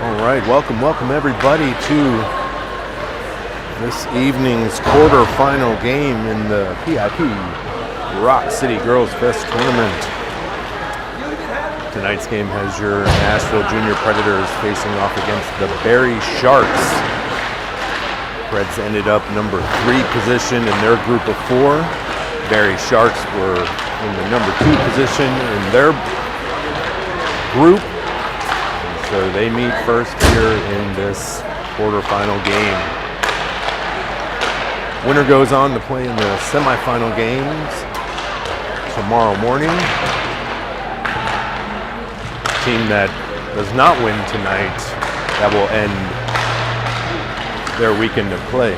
All right, welcome everybody to this evening's quarterfinal game in the PIP Rock City Girls Fest tournament. Tonight's game has your Nashville Junior Predators facing off against the Barrie Sharks. Preds ended up number 3 position in their group of 4. Barrie Sharks were in the number 2 position in their group. So they meet first here in this quarterfinal game. Winner goes on to play in the semifinal games tomorrow morning. Team that does not win tonight, that will end their weekend of play.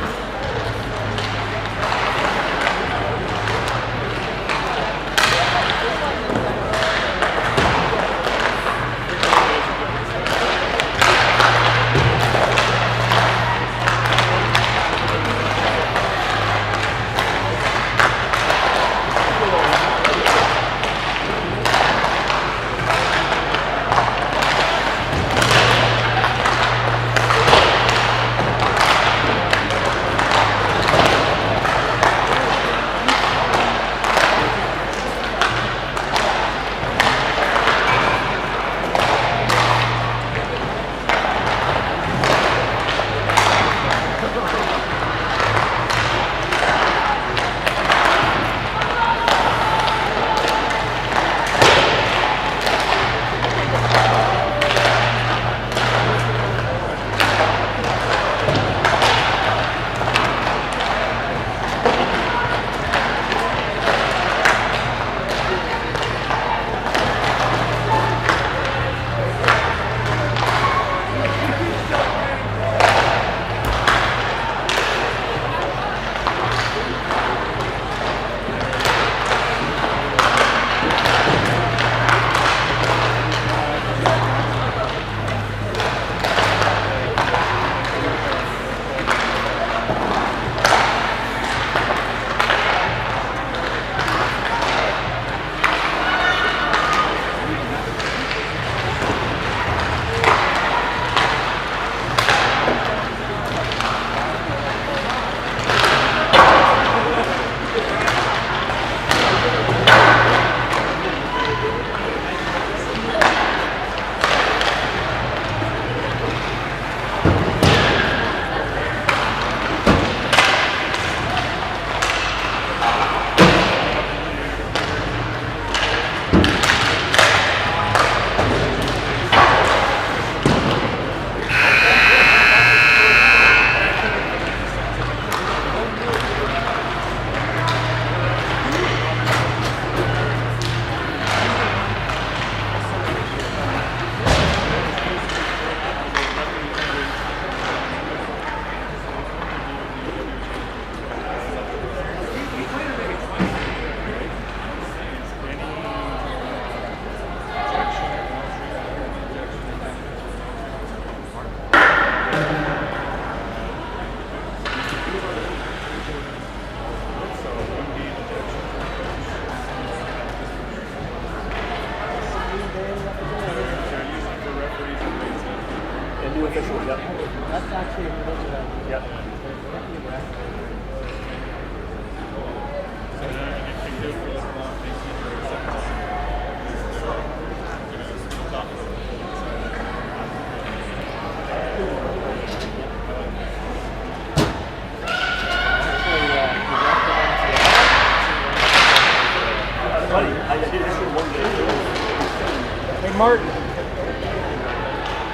Martin.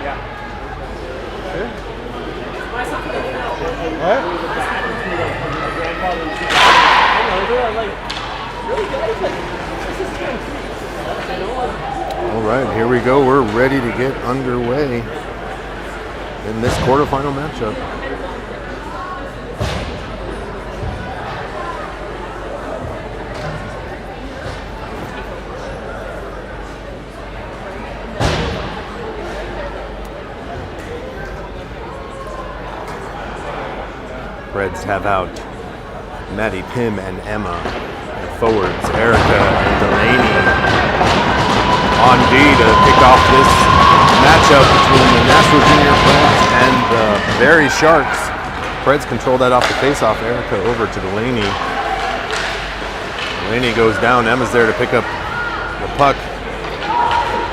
Yeah. Sure. What? All right, here we go. We're ready to get underway in this quarterfinal matchup. Preds have out Maddie, Pim, and Emma. And forwards, Erica and Delaney on D to kick off this matchup. matchup between the Nashville Junior Preds and the Barrie Sharks. Preds control that off the faceoff. Erica over to Delaney. Delaney goes down. Emma's there to pick up the puck.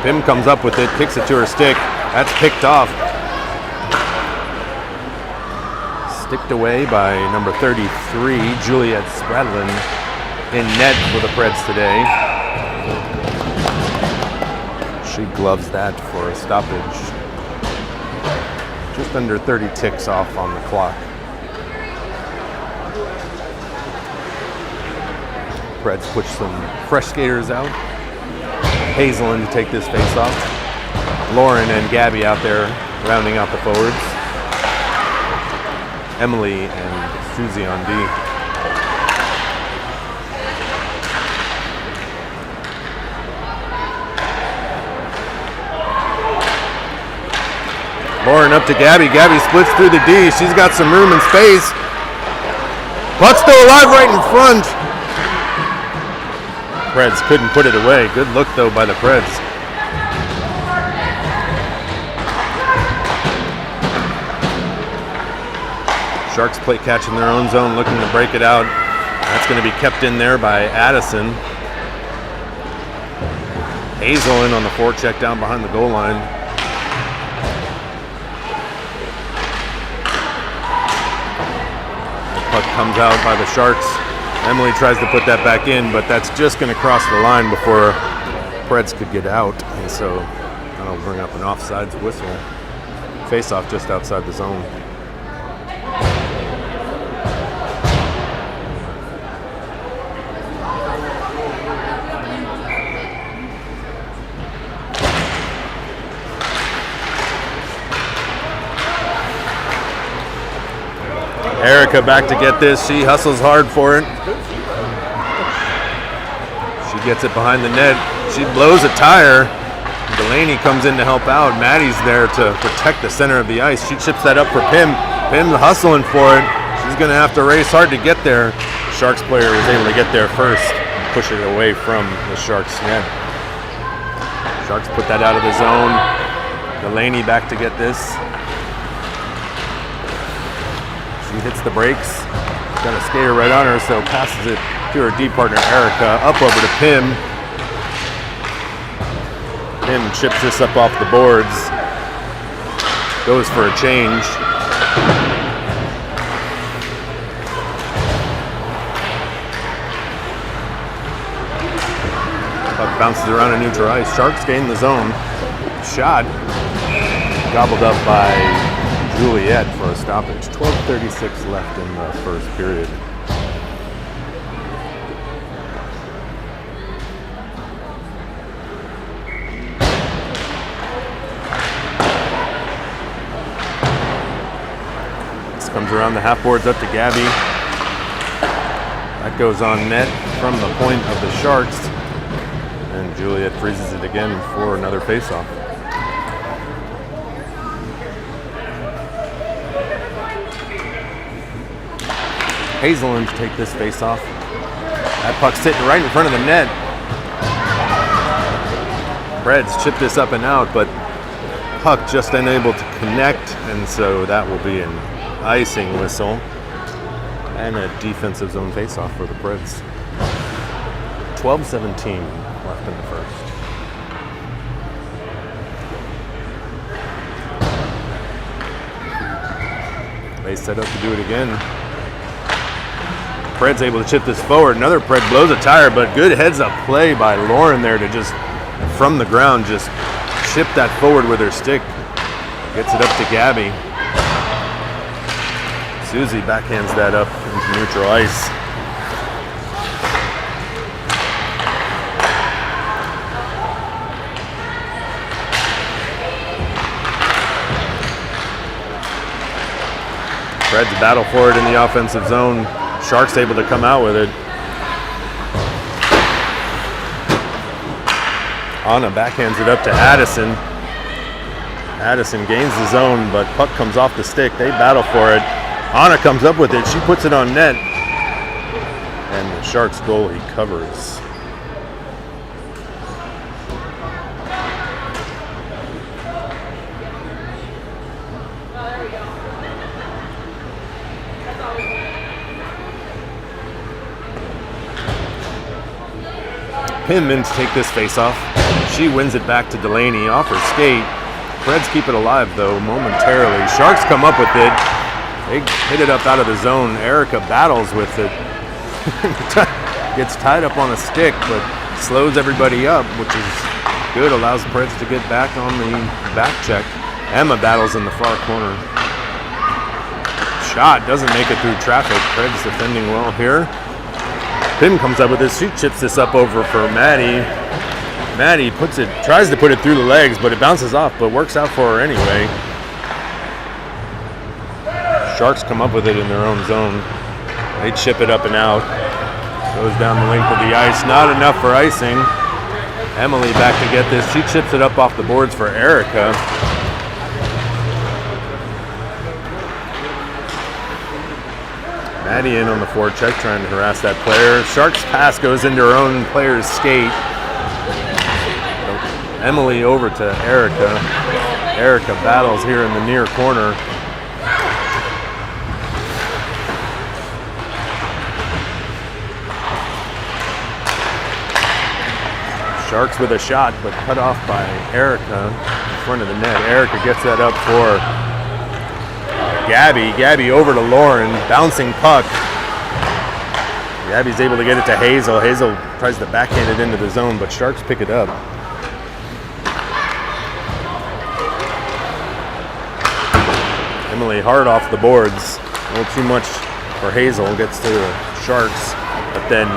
Pim comes up with it, kicks it to her stick. That's picked off. Sticked away by number 33, Juliet Spradlin, in net for the Preds today. She gloves that for a stoppage. Just under 30 ticks off on the clock. Preds push some fresh skaters out. Hazelin to take this face off. Lauren and Gabby out there rounding out the forwards. Emily and Susie on D. Lauren up to Gabby. Gabby splits through the D. She's got some room and space. Puck's still alive right in front. Preds couldn't put it away. Good look though by the Preds. Sharks play catch in their own zone, looking to break it out. That's going to be kept in there by Addison. Hazelin on the forecheck down behind the goal line. The puck comes out by the Sharks. Emily tries to put that back in, but that's just going to cross the line before Preds could get out. And so that'll bring up an offsides whistle. Face off just outside the zone. Erica back to get this. She hustles hard for it. She gets it behind the net. She blows a tire. Delaney comes in to help out. Maddie's there to protect the center of the ice. She chips that up for Pim. Pim's hustling for it. She's going to have to race hard to get there. The Sharks player is able to get there first. Push it away from the Sharks net. Sharks put that out of the zone. Delaney back to get this. She hits the brakes. Got a skater right on her, so passes it to her D partner Erica. Up over to Pim. Pim chips this up off the boards. Goes for a change. Puck bounces around in neutral ice. Sharks gain the zone. Shot gobbled up by Juliet for a stoppage. 12:36 left in the first period. This comes around the half boards up to Gabby. That goes on net from the point of the Sharks. And Juliet freezes it again for another faceoff. Hazelin to take this face off. That puck's sitting right in front of the net. Preds chip this up and out, but puck just unable to connect, and so that will be an icing whistle and a defensive zone face-off for the Preds. 12:17 left in the first. They set up to do it again. Preds able to chip this forward. Another Pred blows a tire, but good heads-up play by Lauren there to just, from the ground, just chip that forward with her stick. Gets it up to Gabby. Susie backhands that up into neutral ice. Preds battle for it in the offensive zone. Sharks able to come out with it. Anna backhands it up to Addison. Addison gains the zone, but puck comes off the stick. They battle for it. Anna comes up with it. She puts it on net. And the Sharks goalie covers. Pim in to take this face-off. She wins it back to Delaney off her skate. Preds keep it alive, though, momentarily. Sharks come up with it. They hit it up out of the zone. Erica battles with it. Gets tied up on a stick, but slows everybody up, which is good. Allows Preds to get back on the back check. Emma battles in the far corner. Shot doesn't make it through traffic. Preds defending well here. Pim comes up with this. She chips this up over for Maddie. Maddie tries to put it through the legs, but it bounces off, but works out for her anyway. Sharks come up with it in their own zone. They chip it up and out. Goes down the length of the ice. Not enough for icing. Emily back to get this. She chips it up off the boards for Erica. Maddie in on the forecheck, trying to harass that player. Sharks pass goes into her own player's skate. Emily over to Erica. Erica battles here in the near corner. Sharks with a shot, but cut off by Erica in front of the net. Erica gets that up for Gabby. Gabby over to Lauren, bouncing puck. Gabby's able to get it to Hazel. Hazel tries to backhand it into the zone, but Sharks pick it up. Emily hard off the boards. A little too much for Hazel. Gets to the Sharks. But then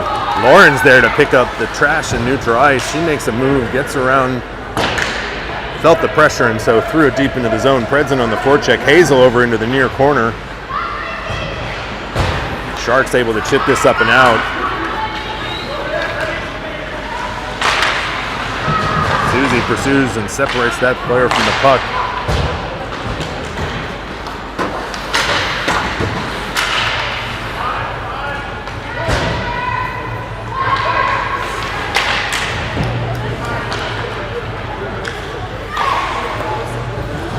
Lauren's there to pick up the trash in neutral ice. She makes a move, gets around, felt the pressure, and so threw it deep into the zone. Preds in on the forecheck. Hazel over into the near corner. Sharks able to chip this up and out. Susie pursues and separates that player from the puck.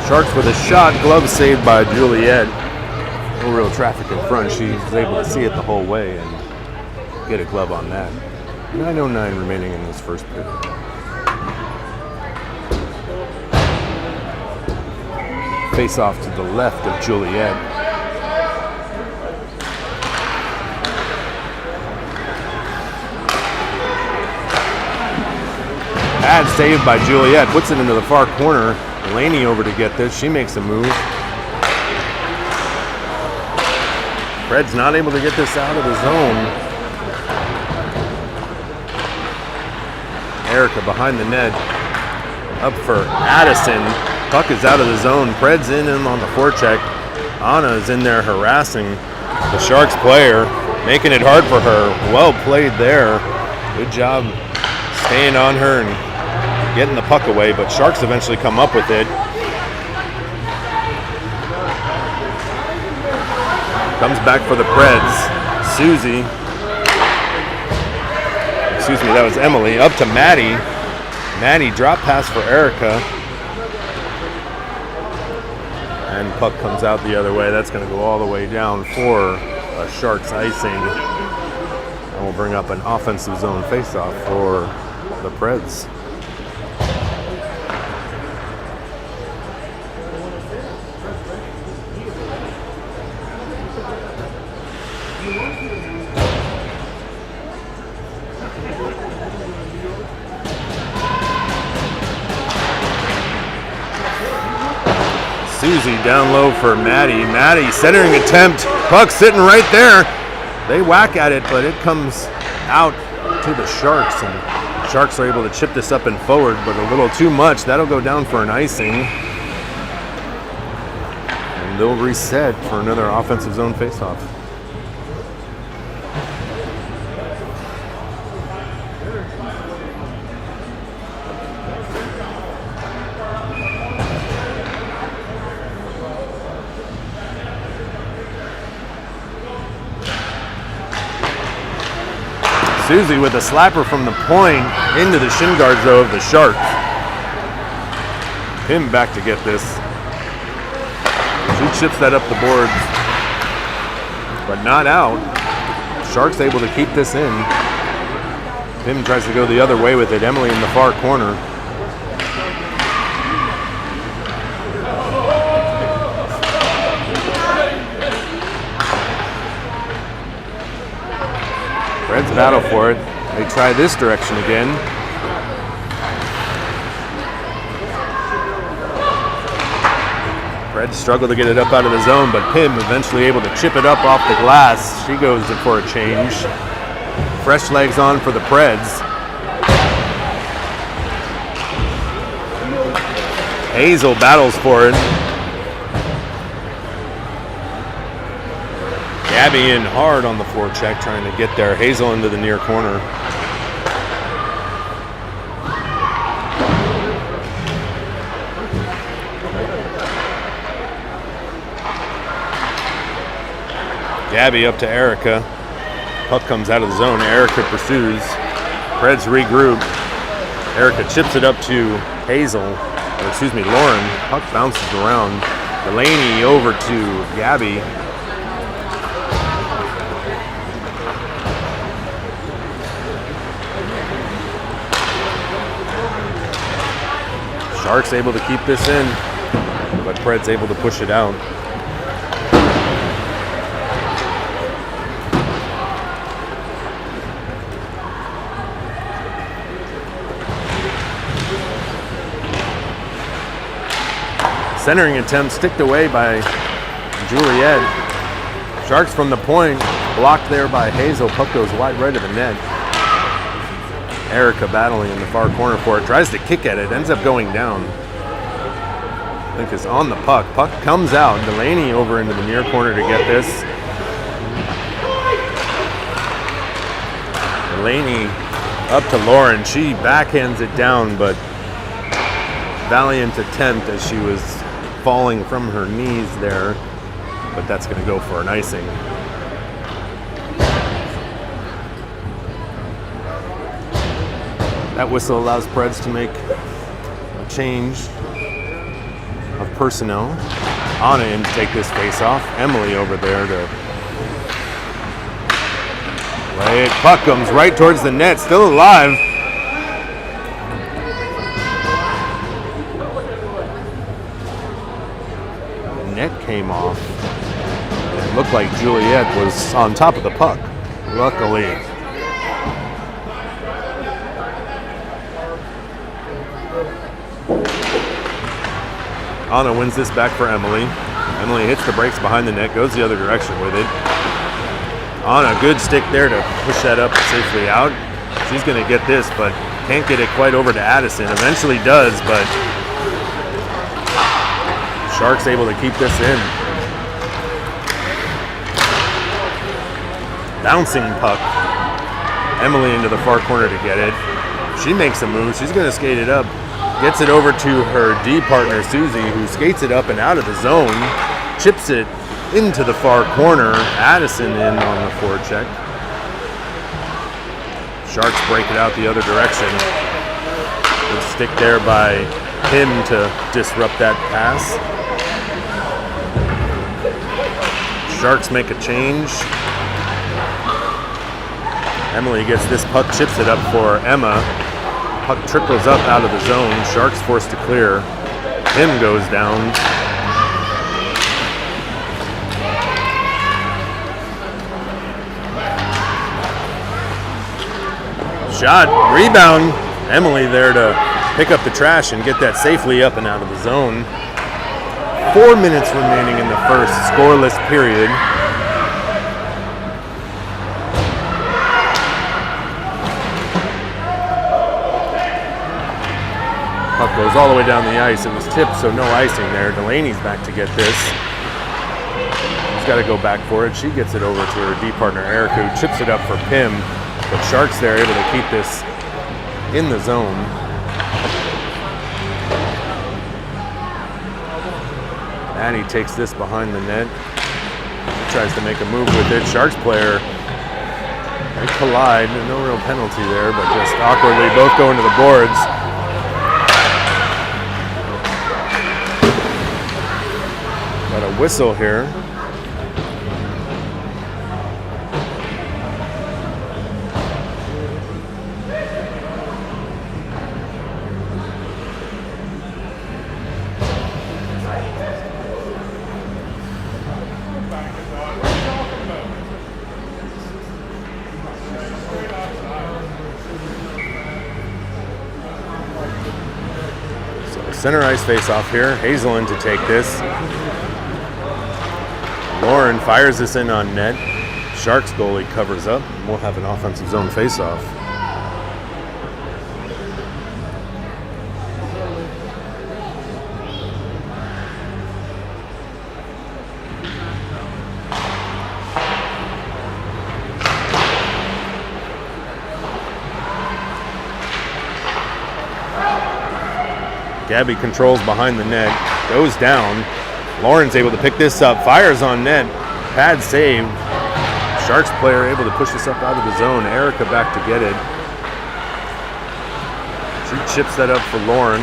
Sharks with a shot, glove saved by Juliet. No real traffic in front. She was able to see it the whole way and get a glove on that. 9:09 remaining in this first period. Face off to the left of Juliet. Bad save by Juliet. Puts it into the far corner. Delaney over to get this. She makes a move. Preds not able to get this out of the zone. Erica behind the net. Up for Addison. Puck is out of the zone. Preds in on the forecheck. Anna is in there harassing the Sharks player, making it hard for her. Well played there. Good job staying on her and getting the puck away, but Sharks eventually come up with it. Comes back for the Preds. Susie. Excuse me, that was Emily. Up to Maddie. Maddie drop pass for Erica. And puck comes out the other way. That's going to go all the way down for a Sharks icing. And we'll bring up an offensive zone faceoff for the Preds. Susie down low for Maddie. Maddie centering attempt. Puck sitting right there. They whack at it, but it comes out to the Sharks. And Sharks are able to chip this up and forward, but a little too much. That'll go down for an icing. And they'll reset for another offensive zone faceoff. Susie with a slapper from the point into the shin guards, though, of the Sharks. Pim back to get this. She chips that up the boards, but not out. Sharks able to keep this in. Pim tries to go the other way with it. Emily in the far corner. Preds battle for it. They try this direction again. Preds struggle to get it up out of the zone, but Pim eventually able to chip it up off the glass. She goes for a change. Fresh legs on for the Preds. Hazel battles for it. Gabby in hard on the forecheck, trying to get there. Hazel into the near corner. Gabby up to Erica. Puck comes out of the zone. Erica pursues. Preds regroup. Erica chips it up to Hazel. Lauren. Puck bounces around. Delaney over to Gabby. Sharks able to keep this in, but Preds able to push it out. Centering attempt sticked away by Juliet. Sharks from the point, blocked there by Hazel. Puck goes wide right of the net. Erica battling in the far corner for it. Tries to kick at it, ends up going down. I think is on the puck. Puck comes out. Delaney over into the near corner to get this. Delaney up to Lauren. She backhands it down, but valiant attempt as she was falling from her knees there, but that's going to go for an icing. That whistle allows Preds to make a change of personnel. Anna in to take this face off. Emily over there to play it. Puck comes right towards the net, still alive. Net came off. It looked like Juliet was on top of the puck. Luckily. Anna wins this back for Emily. Emily hits the brakes behind the net, goes the other direction with it. Anna, good stick there to push that up safely out. She's going to get this, but can't get it quite over to Addison. Eventually does, but Sharks able to keep this in. Bouncing puck. Emily into the far corner to get it. She makes a move. She's going to skate it up. Gets it over to her D partner, Susie, who skates it up and out of the zone. Chips it into the far corner. Addison in on the forecheck. Sharks break it out the other direction. Good stick there by Pim to disrupt that pass. Sharks make a change. Emily gets this puck, chips it up for Emma. Puck trickles up out of the zone. Sharks forced to clear. Pim goes down. Shot, rebound. Emily there to pick up the trash and get that safely up and out of the zone. 4 minutes remaining in the first scoreless period. Puck goes all the way down the ice. It was tipped, so no icing there. Delaney's back to get this. She's got to go back for it. She gets it over to her D partner, Erica, who chips it up for Pim. But Sharks there able to keep this in the zone. Maddie takes this behind the net. Tries to make a move with it. Sharks player, they collide. No real penalty there, but just awkwardly both go into the boards. Got a whistle here. Center ice face-off here. Hazelin to take this. Lauren fires this in on net. Sharks goalie covers up. We'll have an offensive zone face-off. Gabby controls behind the net, goes down. Lauren's able to pick this up, fires on net, pad save. Sharks player able to push this up out of the zone. Erica back to get it. She chips that up for Lauren.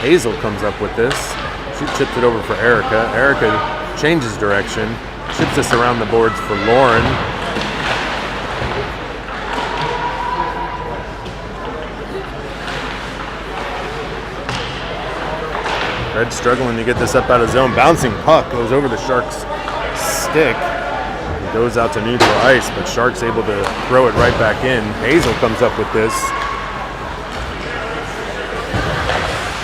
Hazel comes up with this. She chips it over for Erica. Erica changes direction. Chips this around the boards for Lauren. Red struggling to get this up out of zone. Bouncing puck goes over the Sharks' stick. It goes out to neutral ice, but Sharks able to throw it right back in. Hazel comes up with this.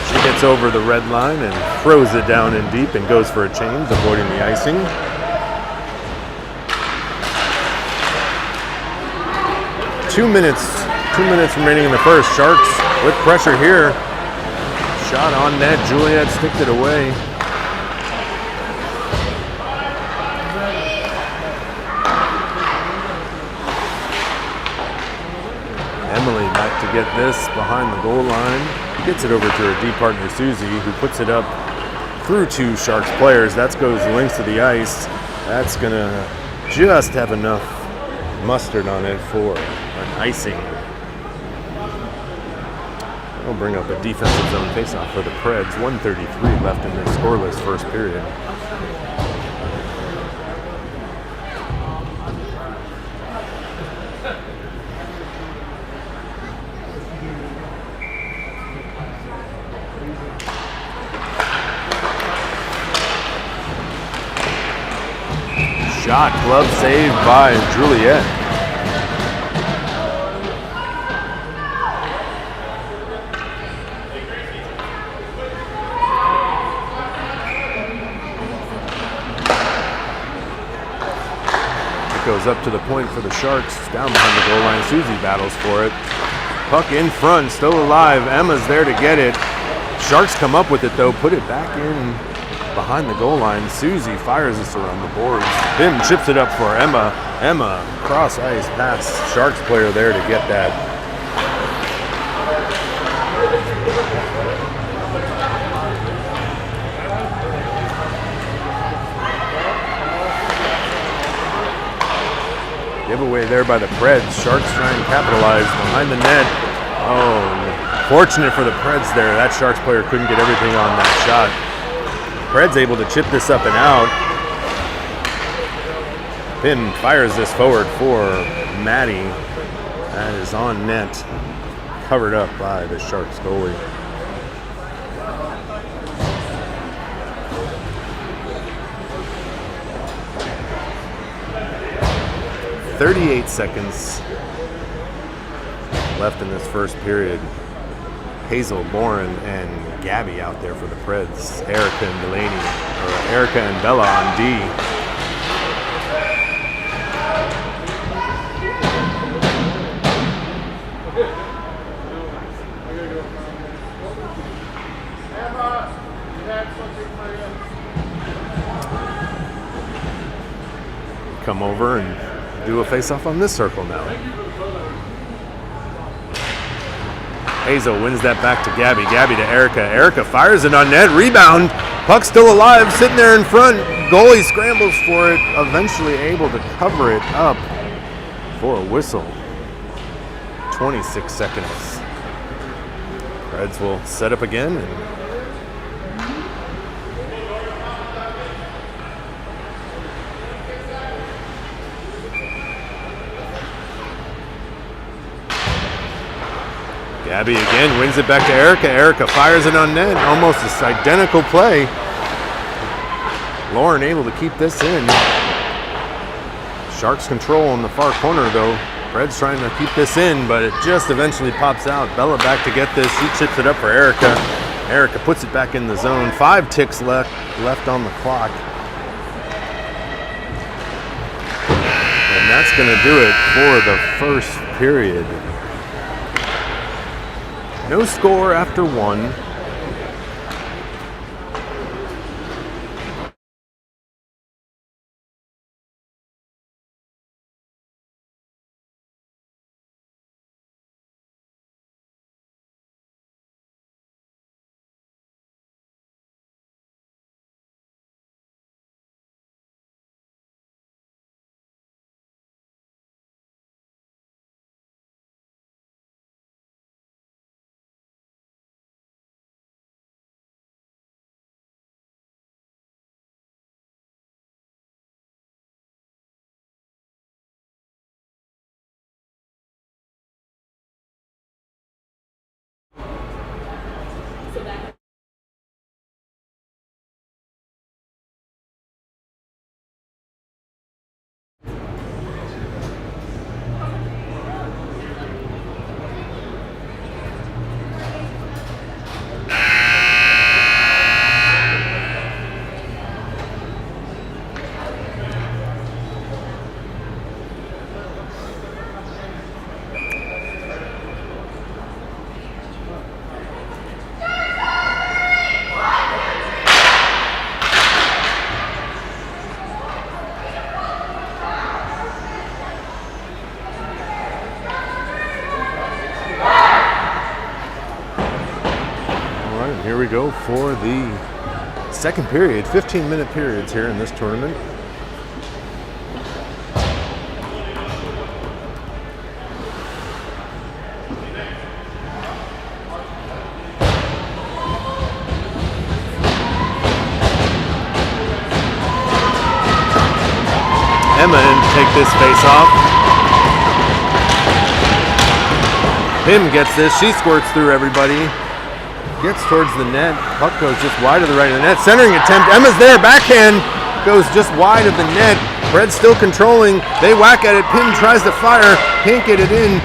She gets over the red line and throws it down in deep and goes for a change, avoiding the icing. Two minutes remaining in the first. Sharks with pressure here. Shot on net. Juliet sticked it away. Emily back to get this behind the goal line. Gets it over to her D partner Susie, who puts it up through two Sharks players. That goes lengths of the ice. That's gonna just have enough mustard on it for an icing. We'll bring up a defensive zone faceoff for the Preds. 1:33 left in this scoreless first period. Shot, glove saved by Juliet. It goes up to the point for the Sharks, down behind the goal line. Susie battles for it. Puck in front, still alive. Emma's there to get it. Sharks come up with it though, put it back in behind the goal line. Susie fires this around the boards. Bim chips it up for Emma. Emma, cross ice pass. Sharks player there to get that. Giveaway there by the Preds. Sharks trying to capitalize behind the net. Oh, fortunate for the Preds there. That Sharks player couldn't get everything on that shot. Preds able to chip this up and out. Pin fires this forward for Maddie. That is on net, covered up by the Sharks goalie. .38 seconds left in this first period. Hazel, Lauren, and Gabby out there for the Preds. Erica and Delaney, or Erica and Bella on D. Come over and do a face-off on this circle now. Hazel wins that back to Gabby. Gabby to Erica. Erica fires it on net. Rebound. Puck still alive, sitting there in front. Goalie scrambles for it. Eventually able to cover it up for a whistle. 26 seconds. Reds will set up again. Gabby again wins it back to Erica. Erica fires it on net. Almost this identical play. Lauren able to keep this in. Sharks control on the far corner though. Preds trying to keep this in, but it just eventually pops out. Bella back to get this. She chips it up for Erica. Erica puts it back in the zone. 5 ticks left on the clock. And that's going to do it for the first period. No score after 1. Here we go for the second period, 15-minute periods here in this tournament. Emma in to take this face off. Pim gets this, she squirts through everybody. Gets towards the net. Puck goes just wide of the right of the net. Centering attempt. Emma's there. Backhand goes just wide of the net. Preds still controlling. They whack at it. Pim tries to fire. Can't get it in.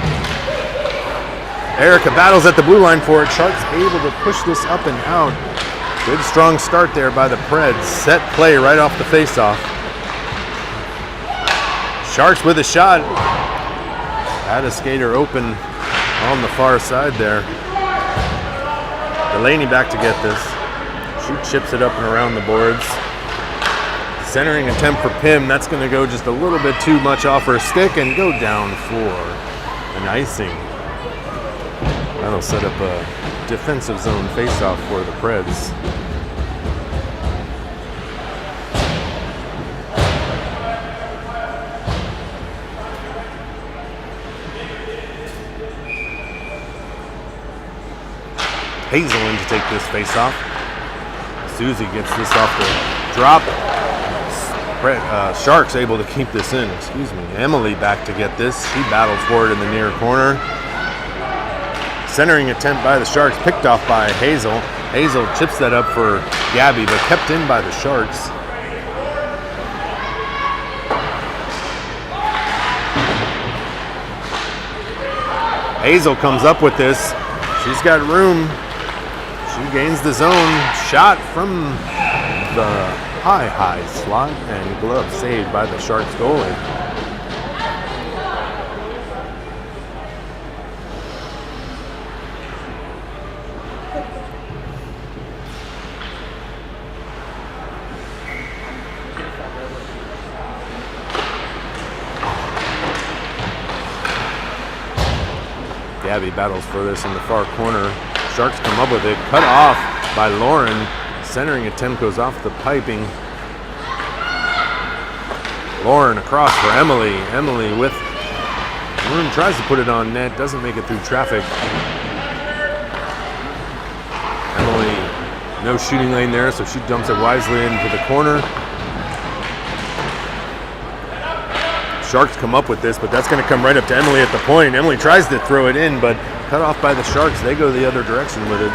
Erica battles at the blue line for it. Sharks able to push this up and out. Good strong start there by the Preds. Set play right off the faceoff. Sharks with a shot. Had a skater open on the far side there. Delaney back to get this. She chips it up and around the boards. Centering attempt for Pim. That's going to go just a little bit too much off her stick and go down for an icing. That'll set up a defensive zone faceoff for the Preds. Hazel in to take this face off. Susie gets this off the drop. Sharks able to keep this in. Excuse me. Emily back to get this. She battles for it in the near corner. Centering attempt by the Sharks, picked off by Hazel. Hazel chips that up for Gabby, but kept in by the Sharks. Hazel comes up with this. She's got room. She gains the zone. Shot from the high slot and glove saved by the Sharks goalie. Gabby battles for this in the far corner. Sharks come up with it, cut off by Lauren. Centering attempt goes off the piping. Lauren across for Emily. Emily with room, tries to put it on net, doesn't make it through traffic. Emily, no shooting lane there, so she dumps it wisely into the corner. Sharks come up with this, but that's going to come right up to Emily at the point. Emily tries to throw it in, but cut off by the Sharks. They go the other direction with it.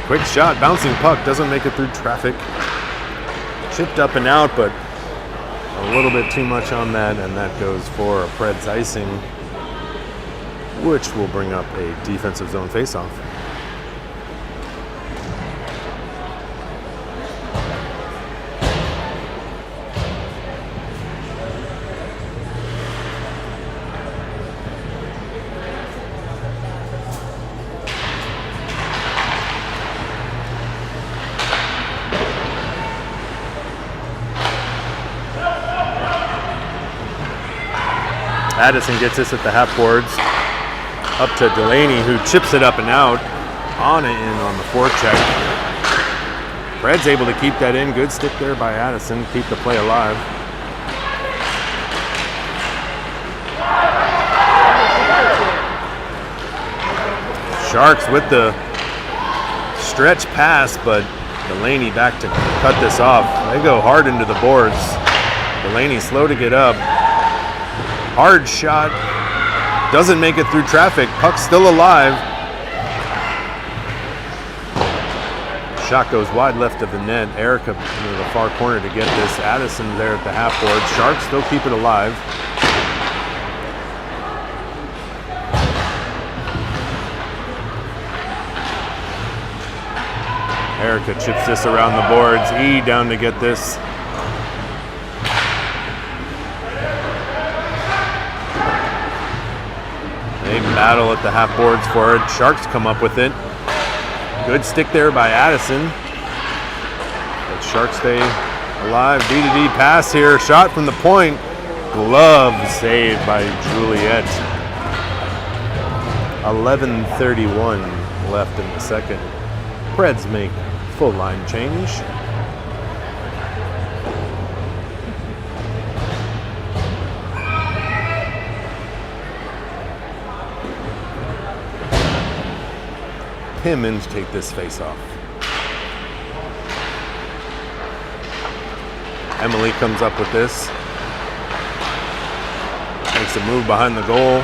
Quick shot, bouncing puck, doesn't make it through traffic. Chipped up and out, but a little bit too much on that, and that goes for a Preds icing, which will bring up a defensive zone faceoff. Addison gets this at the half boards. Up to Delaney, who chips it up and out. On and in on the forecheck. Preds able to keep that in. Good stick there by Addison. Keep the play alive. Sharks with the stretch pass, but Delaney back to cut this off. They go hard into the boards. Delaney slow to get up. Hard shot, doesn't make it through traffic. Puck's still alive. Shot goes wide left of the net. Erica into the far corner to get this. Addison there at the half board. Sharks still keep it alive. Erica chips this around the boards. E down to get this. They battle at the half boards for it. Sharks come up with it. Good stick there by Addison. But Sharks stay alive. D-to-D pass here. Shot from the point. Glove saved by Juliet. 11:31 left in the second. Preds make full line change. Him in to take this face off. Emily comes up with this. Makes a move behind the goal.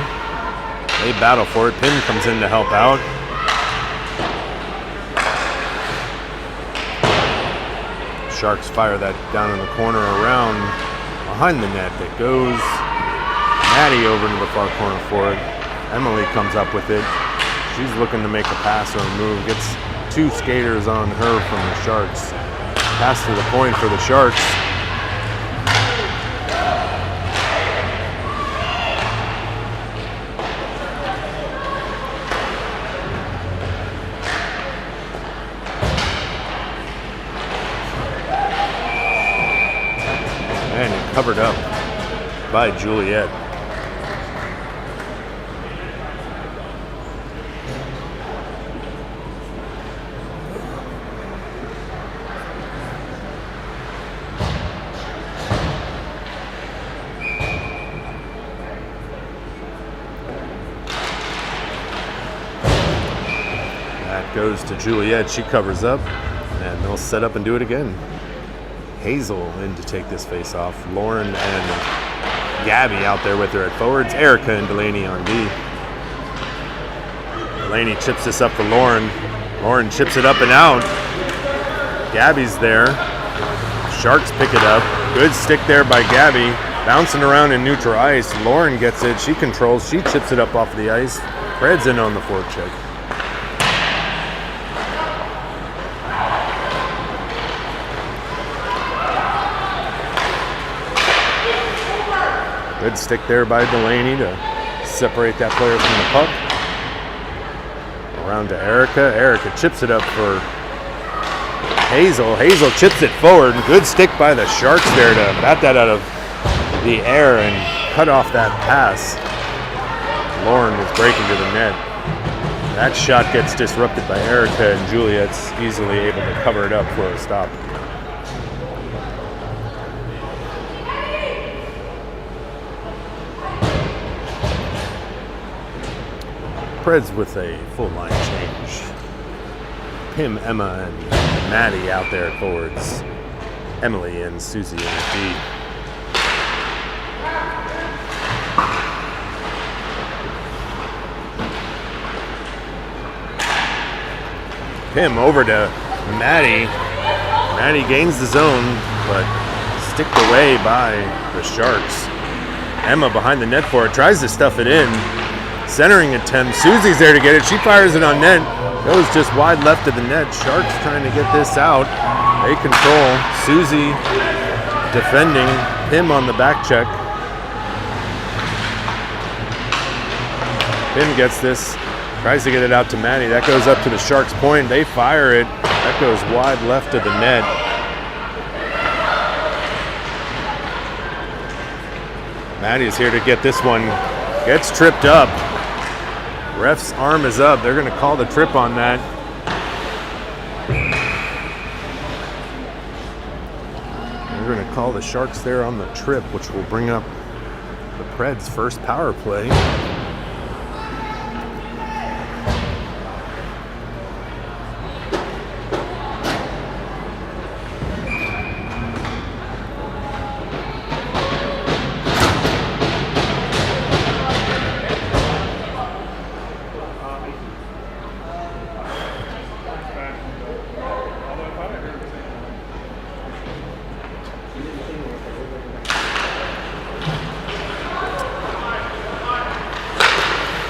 They battle for it. Pim comes in to help out. Sharks fire that down in the corner around behind the net. It goes Maddie over into the far corner for it. Emily comes up with it. She's looking to make a pass or a move. Gets two skaters on her from the Sharks. Pass to the point for the Sharks. And covered up by Juliet. Goes to Juliet. She covers up, and they'll set up and do it again. Hazel in to take this face off. Lauren and Gabby out there with her at forwards. Erica and Delaney on D. Delaney chips this up for Lauren. Lauren chips it up and out. Gabby's there. Sharks pick it up. Good stick there by Gabby. Bouncing around in neutral ice. Lauren gets it. She controls. She chips it up off the ice. Preds in on the forecheck. Good stick there by Delaney to separate that player from the puck. Around to Erica. Erica chips it up for Hazel. Hazel chips it forward. Good stick by the Sharks there to bat that out of the air and cut off that pass. Lauren was breaking to the net. That shot gets disrupted by Erica, and Juliet's easily able to cover it up for a stop. Preds with a full line change. Pim, Emma, and Maddie out there at forwards. Emily and Susie in the D. Pim over to Maddie. Maddie gains the zone, but sticked away by the Sharks. Emma behind the net for it, tries to stuff it in. Centering attempt, Susie's there to get it. She fires it on net. Goes just wide left of the net. Sharks trying to get this out. They control. Susie defending. Pim on the back check. Pim gets this. Tries to get it out to Maddie. That goes up to the Sharks' point. They fire it. That goes wide left of the net. Maddie's here to get this one. Gets tripped up. Ref's arm is up. They're going to call the trip on that. They're going to call the Sharks there on the trip, which will bring up the Preds' first power play.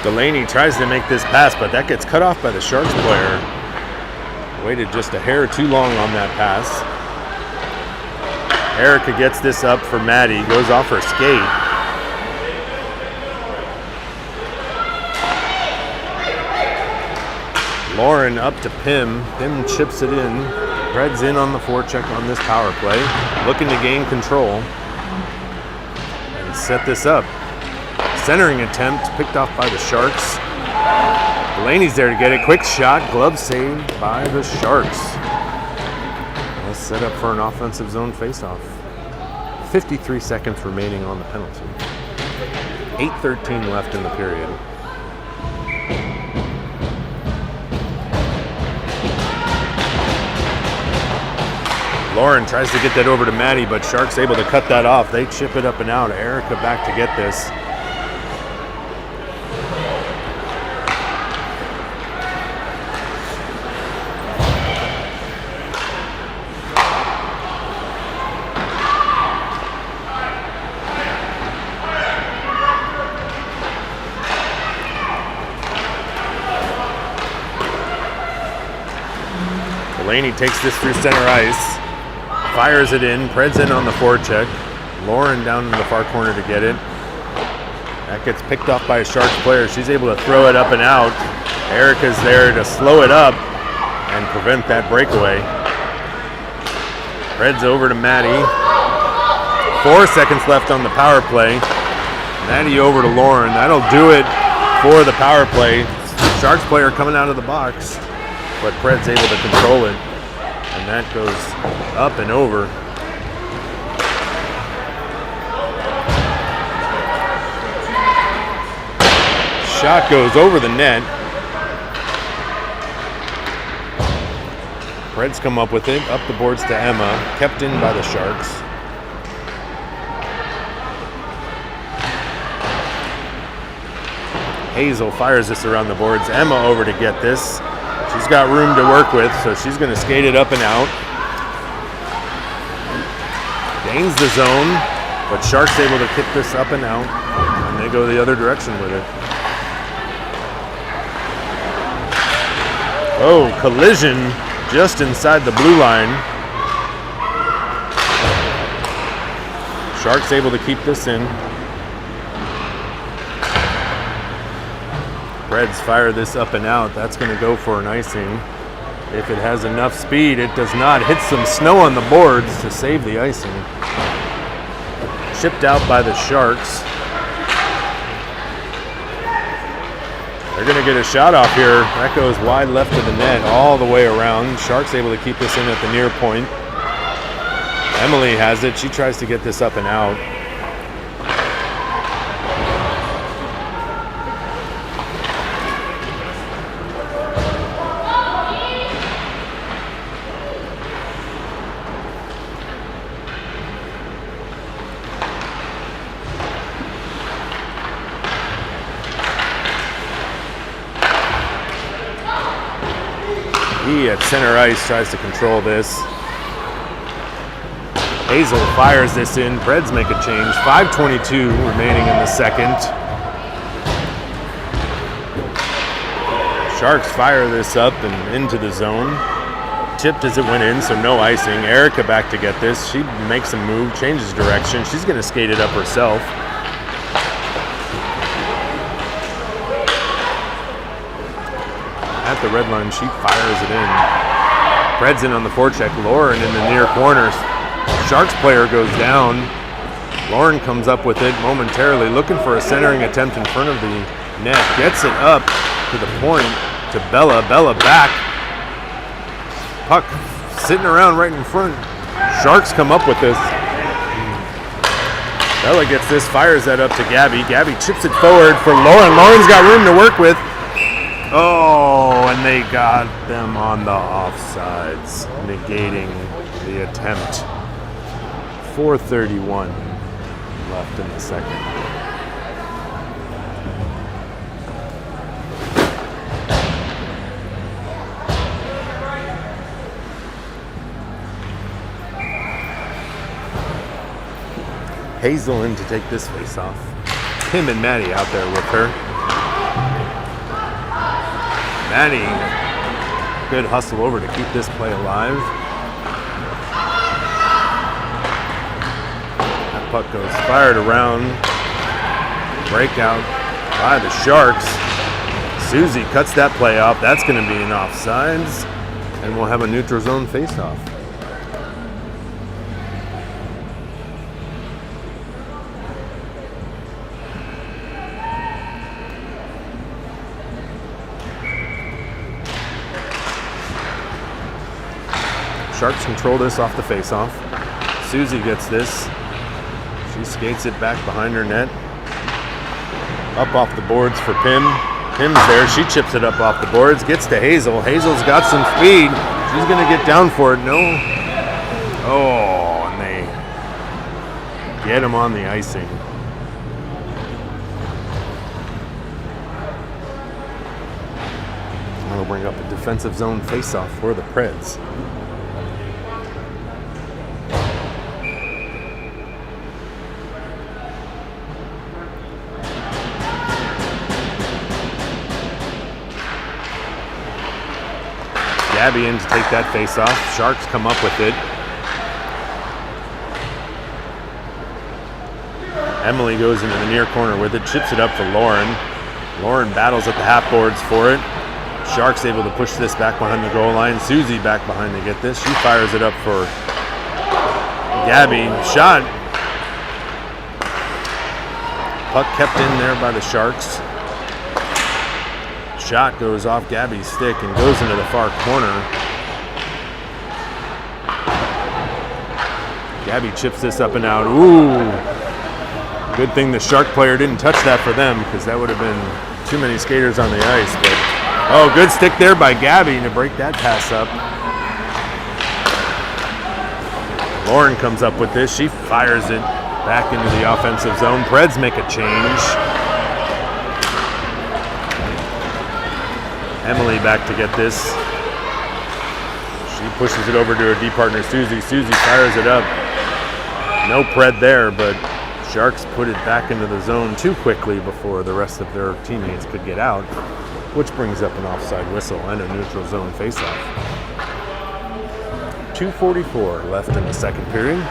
Delaney tries to make this pass, but that gets cut off by the Sharks player. Waited just a hair too long on that pass. Erica gets this up for Maddie, goes off her skate. Lauren up to Pim. Pim chips it in. Preds in on the forecheck on this power play. Looking to gain control and set this up. Centering attempt picked off by the Sharks. Delaney's there to get it. Quick shot, glove saved by the Sharks. Let's set up for an offensive zone faceoff. 53 seconds remaining on the penalty. 8:13 left in the period. Lauren tries to get that over to Maddie, but Sharks able to cut that off. They chip it up and out. Erica back to get this. Delaney takes this through center ice, fires it in, Preds in on the forecheck. Lauren down in the far corner to get it. That gets picked off by a Sharks player. She's able to throw it up and out. Erica's there to slow it up and prevent that breakaway. Preds over to Maddie. 4 seconds left on the power play. Maddie over to Lauren. That'll do it for the power play. Sharks player coming out of the box, but Preds able to control it, and that goes up and over. Shot goes over the net. Preds come up with it, up the boards to Emma, kept in by the Sharks. Hazel fires this around the boards. Emma over to get this. She's got room to work with, so she's going to skate it up and out. Gains the zone, but Sharks able to kick this up and out, and they go the other direction with it. Oh, collision just inside the blue line. Sharks able to keep this in. Preds fire this up and out. That's going to go for an icing. If it has enough speed, it does not. Hit some snow on the boards to save the icing. Chipped out by the Sharks. They're going to get a shot off here. That goes wide left of the net all the way around. Sharks able to keep this in at the near point. Emily has it. She tries to get this up and out. He at center ice tries to control this. Hazel fires this in. Preds make a change. 5:22 remaining in the second. Sharks fire this up and into the zone. Tipped as it went in, so no icing. Erica back to get this. She makes a move, changes direction. She's going to skate it up herself. At the red line, she fires it in. Preds in on the forecheck. Lauren in the near corner. Sharks player goes down. Lauren comes up with it momentarily, looking for a centering attempt in front of the net. Gets it up to the point to Bella. Bella back. Puck sitting around right in front. Sharks come up with this. Bella gets this, fires that up to Gabby. Gabby chips it forward for Lauren. Lauren's got room to work with. Oh, and they got them on the offsides, negating the attempt. 4:31 left in the second. Hazel in to take this face off. Tim and Maddie out there with her. Maddie, good hustle over to keep this play alive. That puck goes fired around. Breakout by the Sharks. Susie cuts that play off. That's going to be an offsides. And we'll have a neutral zone face-off. Sharks control this off the face-off. Susie gets this. She skates it back behind her net. Up off the boards for Pim. Pim's there. She chips it up off the boards. Gets to Hazel. Hazel's got some speed. She's going to get down for it. No. Oh, and they get him on the icing. That'll bring up a defensive zone face-off for the Preds. Gabby in to take that face off. Sharks come up with it. Emily goes into the near corner with it, chips it up for Lauren. Lauren battles at the half boards for it. Sharks able to push this back behind the goal line. Susie back behind to get this. She fires it up for Gabby. Shot. Puck kept in there by the Sharks. Shot goes off Gabby's stick and goes into the far corner. Gabby chips this up and out. Ooh. Good thing the Shark player didn't touch that for them, because that would have been too many skaters on the ice. But oh, good stick there by Gabby to break that pass up. Lauren comes up with this. She fires it back into the offensive zone. Preds make a change. Emily back to get this. She pushes it over to her D partner Susie. Susie fires it up. No Pred there, but Sharks put it back into the zone too quickly before the rest of their teammates could get out, which brings up an offside whistle and a neutral zone faceoff. 2:44 left in the second period.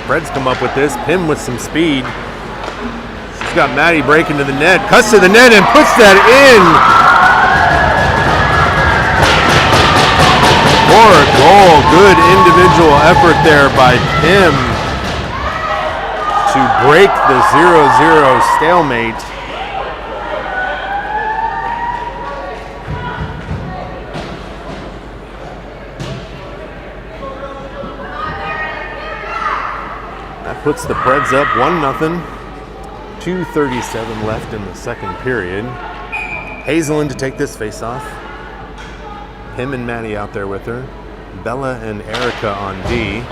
Preds come up with this. Pim with some speed. She's got Maddie breaking to the net. Cuts to the net and puts that in. For a goal. Good individual effort there by Pim to break the 0-0 stalemate. Puts the Preds up 1-0. 2:37 left in the second period. Hazel in to take this face-off. Pim and Maddie out there with her. Bella and Erica on D.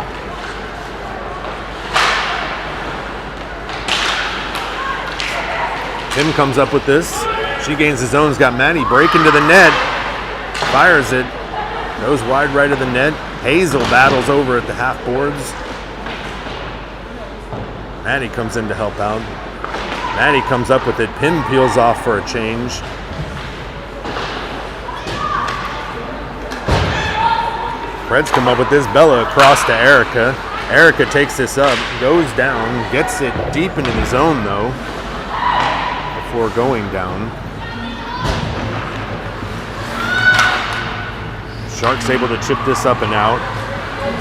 Pim comes up with this. She gains the zone's got Maddie breaking to the net. Fires it. Goes wide right of the net. Hazel battles over at the half boards. Maddie comes in to help out. Maddie comes up with it. Pim peels off for a change. Preds come up with this. Bella across to Erica. Erica takes this up, goes down, gets it deep into the zone though, before going down. Sharks able to chip this up and out.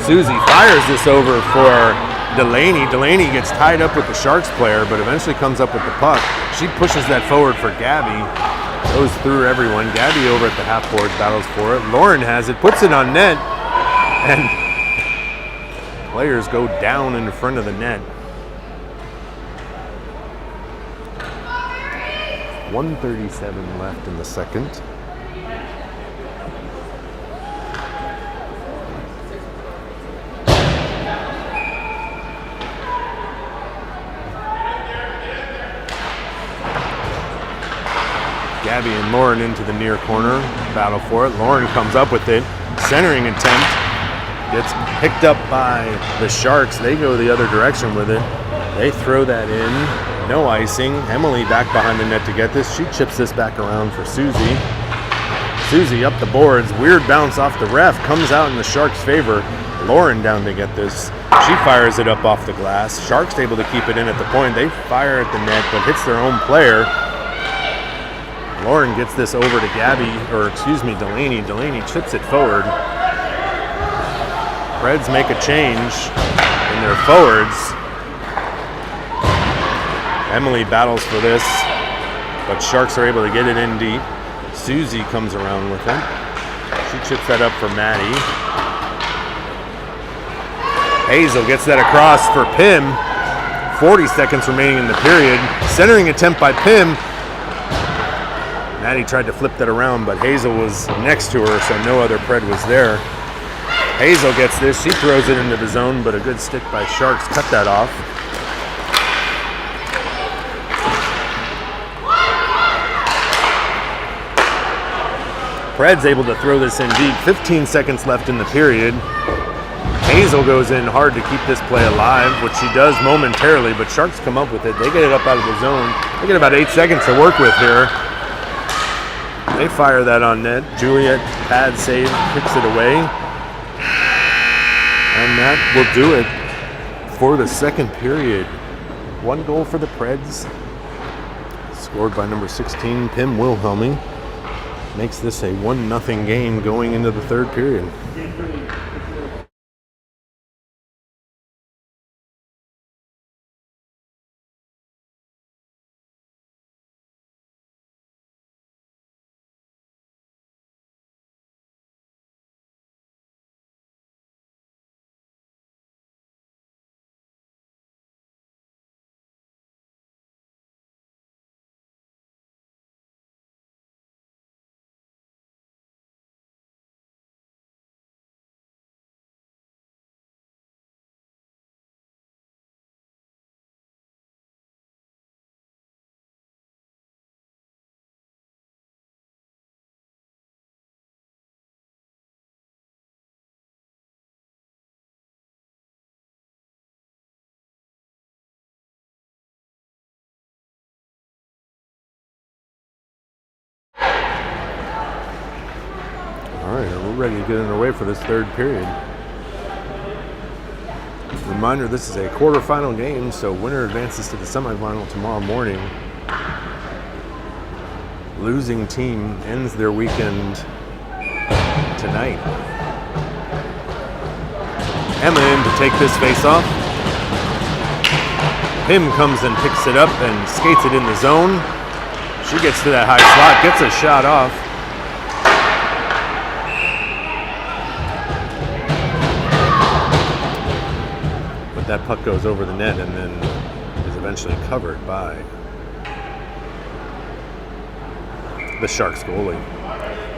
Susie fires this over for Delaney. Delaney gets tied up with the Sharks player, but eventually comes up with the puck. She pushes that forward for Gabby. Goes through everyone. Gabby over at the half board battles for it. Lauren has it, puts it on net, and players go down in front of the net. 1:37 left in the second. Gabby and Lauren into the near corner, battle for it. Lauren comes up with it, centering attempt, gets picked up by the Sharks. They go the other direction with it. They throw that in, no icing. Emily back behind the net to get this. She chips this back around for Susie. Susie up the boards, weird bounce off the ref, comes out in the Sharks' favor. Lauren down to get this. She fires it up off the glass. Sharks able to keep it in at the point. They fire at the net, but hits their own player. Lauren gets this over to Delaney. Delaney chips it forward. Preds make a change in their forwards. Emily battles for this, but Sharks are able to get it in deep. Susie comes around with it. She chips that up for Maddie. Hazel gets that across for Pim. 40 seconds remaining in the period. Centering attempt by Pim. Maddie tried to flip that around, but Hazel was next to her, so no other Pred was there. Hazel gets this. She throws it into the zone, but a good stick by Sharks cut that off. Pred's able to throw this in deep. 15 seconds left in the period. Hazel goes in hard to keep this play alive, which she does momentarily, but Sharks come up with it. They get it up out of the zone. They get about 8 seconds to work with here. They fire that on net. Juliet, pad save, kicks it away. And that will do it for the second period. 1 goal for the Preds. Scored by number 16, Pim Wilhelmy. Makes this a 1-0 game going into the third period. All right, we're ready to get underway for this third period. Reminder, this is a quarterfinal game, so winner advances to the semifinal tomorrow morning. Losing team ends their weekend tonight. Emma in to take this face off. Pim comes and picks it up and skates it in the zone. She gets to that high slot, gets a shot off. But that puck goes over the net and then is eventually covered by the Sharks goalie.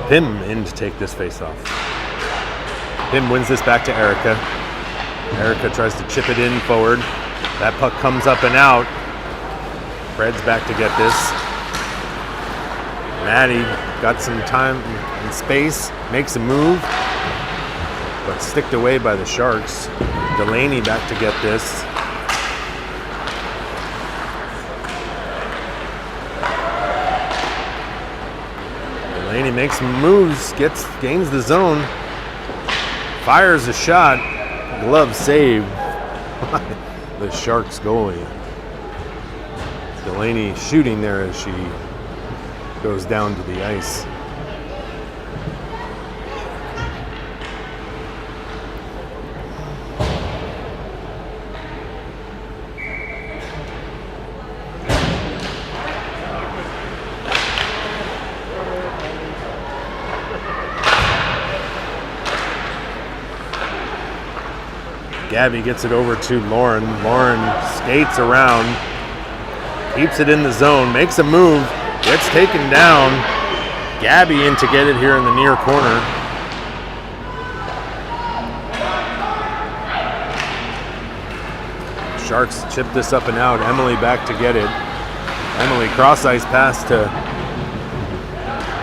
Pim in to take this face off. Pim wins this back to Erica. Erica tries to chip it in forward. That puck comes up and out. Preds back to get this. Maddie got some time and space, makes a move, but sticked away by the Sharks. Delaney back to get this. Delaney makes some moves, gains the zone, fires a shot, glove saved by the Sharks goalie. Delaney shooting there as she goes down to the ice. Gabby gets it over to Lauren. Lauren skates around, keeps it in the zone, makes a move, gets taken down. Gabby in to get it here in the near corner. Sharks chip this up and out. Emily back to get it. Emily cross ice pass to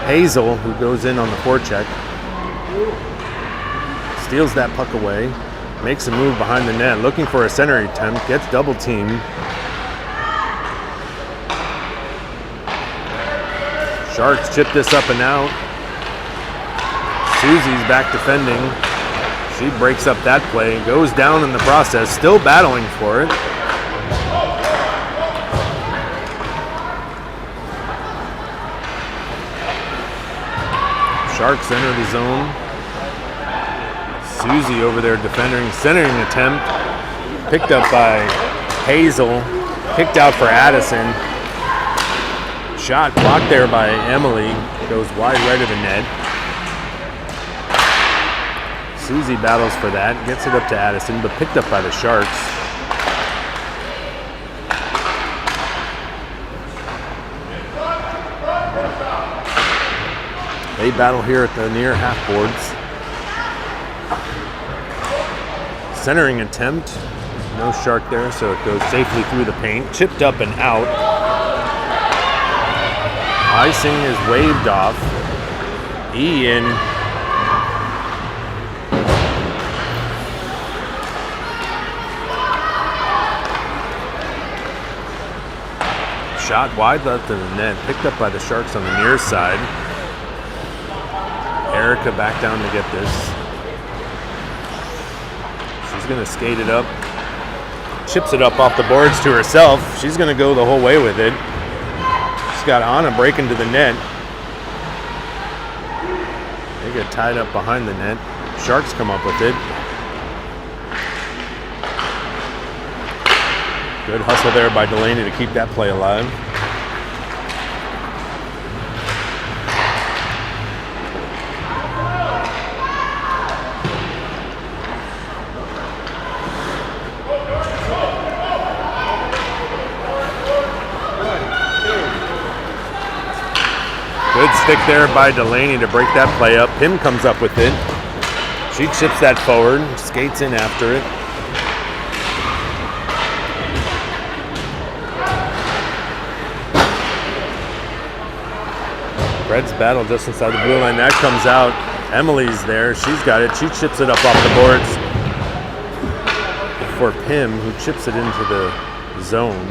Hazel, who goes in on the forecheck. Steals that puck away. Makes a move behind the net, looking for a center attempt, gets double teamed. Sharks chip this up and out. Susie's back defending. She breaks up that play, goes down in the process, still battling for it. Sharks enter the zone. Susie over there defending, centering attempt, picked up by Hazel, picked out for Addison. Shot blocked there by Emily, goes wide right of the net. Susie battles for that, gets it up to Addison, but picked up by the Sharks. They battle here at the near half boards. Centering attempt, no Shark there, so it goes safely through the paint. Chipped up and out. Icing is waved off. Ian shot wide left of the net, picked up by the Sharks on the near side. Erica back down to get this. She's going to skate it up. Chips it up off the boards to herself. She's going to go the whole way with it. She's got Anna breaking to the net. They get tied up behind the net. Sharks come up with it. Good hustle there by Delaney to keep that play alive. Good stick there by Delaney to break that play up. Pim comes up with it. She chips that forward, skates in after it. Preds battle just inside the blue line. That comes out. Emily's there. She's got it. She chips it up off the boards for Pim, who chips it into the zone.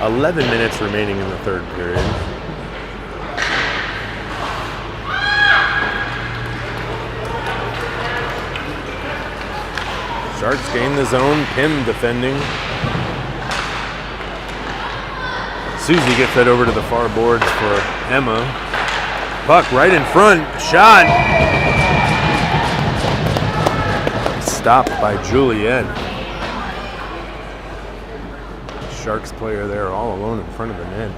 11 minutes remaining in the third period. Sharks gain the zone. Pim defending. Susie gets that over to the far boards for Emma. Puck right in front. Shot. Stopped by Juliet. Sharks player there all alone in front of the net.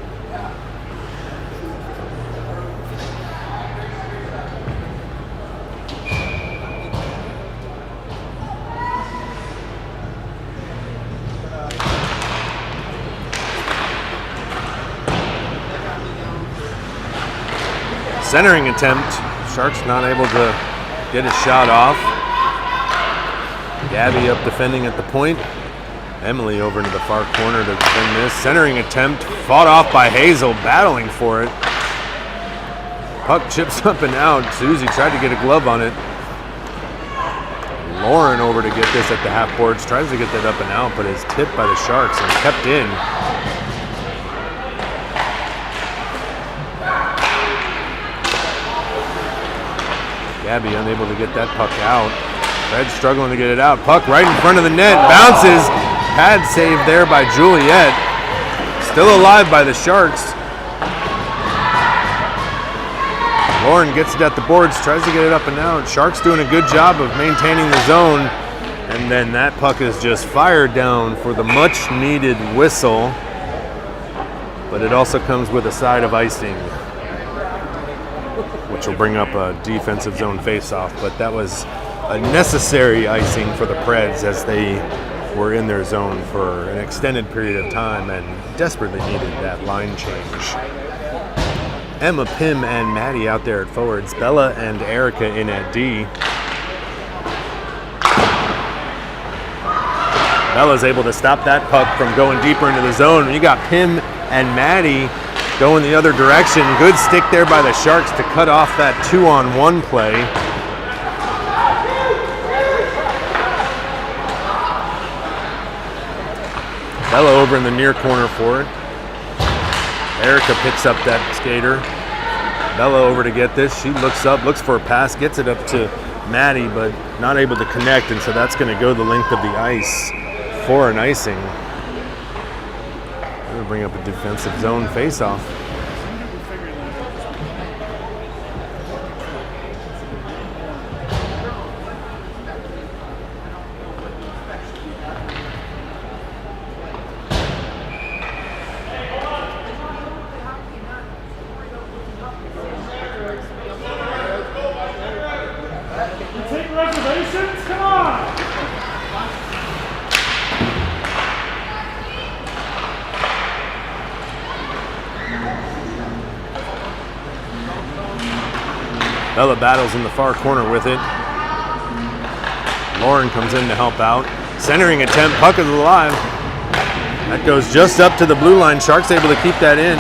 Centering attempt. Sharks not able to get a shot off. Gabby up defending at the point. Emily over into the far corner to defend this. Centering attempt fought off by Hazel, battling for it. Puck chips up and out. Susie tried to get a glove on it. Lauren over to get this at the half boards. Tries to get that up and out, but is tipped by the Sharks and kept in. Gabby unable to get that puck out. Preds struggling to get it out. Puck right in front of the net. Bounces. Pad save there by Juliet. Still alive by the Sharks. Lauren gets it at the boards. Tries to get it up and out. Sharks doing a good job of maintaining the zone. And then that puck is just fired down for the much needed whistle. But it also comes with a side of icing, which will bring up a defensive zone face-off. But that was a necessary icing for the Preds as they were in their zone for an extended period of time and desperately needed that line change. Emma, Pim, and Maddie out there at forwards. Bella and Erica in at D. Bella's able to stop that puck from going deeper into the zone. You got Pim and Maddie going the other direction. Good stick there by the Sharks to cut off that 2-on-1 play. Bella over in the near corner for it. Erica picks up that skater. Bella over to get this. She looks up, looks for a pass, gets it up to Maddie, but not able to connect, and so that's going to go the length of the ice for an icing. We'll bring up a defensive zone face-off. Take reservations? Come on! Bella battles in the far corner with it. Lauren comes in to help out. Centering attempt, puck is alive. That goes just up to the blue line. Sharks able to keep that in.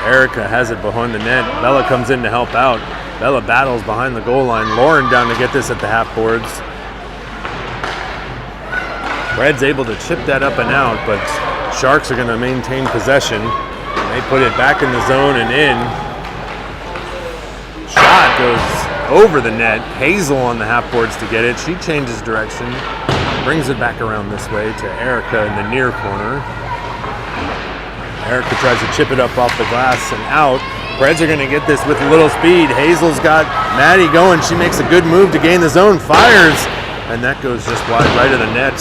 Erica has it behind the net. Bella comes in to help out. Bella battles behind the goal line. Lauren down to get this at the half boards. Preds able to chip that up and out, but Sharks are going to maintain possession. They put it back in the zone and in. Shot goes over the net. Hazel on the half boards to get it. She changes direction, brings it back around this way to Erica in the near corner. Erica tries to chip it up off the glass and out. Preds are going to get this with a little speed. Hazel's got Maddie going. She makes a good move to gain the zone. Fires, and that goes just wide right of the net.